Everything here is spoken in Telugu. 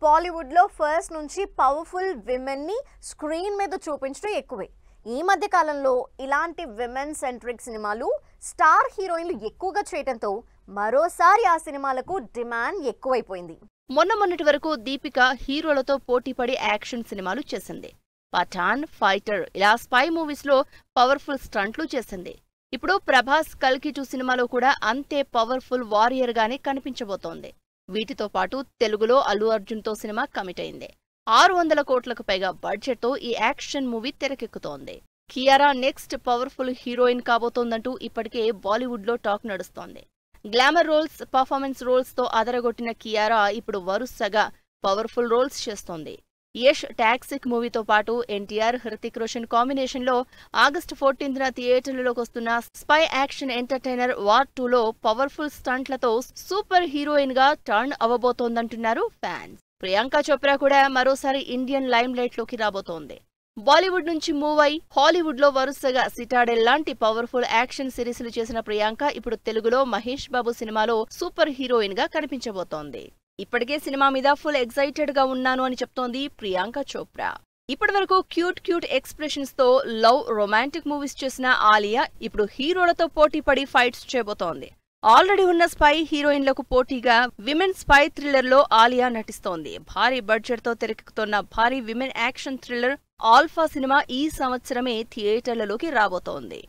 బాలీవుడ్ లో ఫస్ట్ నుంచి పవర్ఫుల్ విమెన్ ని స్క్రీన్ మీద చూపించడం ఎక్కువే. ఈ మధ్య కాలంలో ఇలాంటి విమెన్ సెంట్రిక్ సినిమాలు స్టార్ హీరోయిన్లు ఎక్కువగా చేయడంతో మరోసారి ఆ సినిమాలకు డిమాండ్ ఎక్కువైపోయింది. మొన్నటి వరకు దీపిక హీరోలతో పోటీపడి యాక్షన్ సినిమాలు చేసింది. పఠాన్, ఫైటర్ ఇలా స్పై మూవీస్ లో పవర్ఫుల్ స్టంట్లు చేసింది. ఇప్పుడు ప్రభాస్ కల్కి 2 సినిమాలో కూడా అంతే పవర్ఫుల్ వారియర్ గానే కనిపించబోతోంది. వీటితో పాటు తెలుగులో అల్లు అర్జున్ తో సినిమా కమిట్ అయింది. 600 కోట్లకు పైగా బడ్జెట్ తో ఈ యాక్షన్ మూవీ తెరకెక్కుతోంది. కియారా నెక్స్ట్ పవర్ఫుల్ హీరోయిన్ కాబోతోందంటూ ఇప్పటికే బాలీవుడ్ లో టాక్ నడుస్తోంది. గ్లామర్ రోల్స్, పర్ఫార్మెన్స్ రోల్స్ తో అదరగొట్టిన కియారా ఇప్పుడు వరుసగా పవర్ఫుల్ రోల్స్ చేస్తోంది. యష్ టాక్సిక్ మూవీతో పాటు ఎన్టీఆర్, హృతిక్ రోషన్ కాంబినేషన్ లో ఆగస్టు 14న థియేటర్లలోకి వస్తున్న స్పై యాక్షన్ ఎంటర్టైనర్ వార్ 2లో పవర్ఫుల్ స్టంట్లతో సూపర్ హీరోయిన్ గా టర్న్ అవ్వబోతోందంటున్నారు ఫ్యాన్స్. ప్రియాంక చోప్రా కూడా మరోసారి ఇండియన్ లైమ్ లైట్ లోకి రాబోతోంది. బాలీవుడ్ నుంచి మూవ్ అయి హాలీవుడ్ లో వరుసగా సిటాడెల్ లాంటి పవర్ఫుల్ యాక్షన్ సిరీస్లు చేసిన ప్రియాంక ఇప్పుడు తెలుగులో మహేష్ బాబు సినిమాలో సూపర్ హీరోయిన్ గా కనిపించబోతోంది. ఇప్పటికే సినిమా మీద ఫుల్ ఎక్సైటెడ్ గా ఉన్నాను అని చెప్తోంది ప్రియాంక చోప్రా. ఇప్పటివరకు క్యూట్ ఎక్స్ప్రెషన్స్ తో లవ్, రొమాంటిక్ మూవీస్ చేసిన ఆలియా ఇప్పుడు హీరోలతో పోటీపడి ఫైట్స్ చేయబోతోంది. ఆల్రెడీ ఉన్న స్పై హీరోయిన్లకు పోటీగా విమెన్ స్పై థ్రిల్లర్ లో ఆలియా నటిస్తోంది. భారీ బడ్జెట్ తో తెరకెక్కుతున్న భారీ women action thriller alpha cinema ఈ సంవత్సరమే థియేటర్లలోకి రాబోతోంది.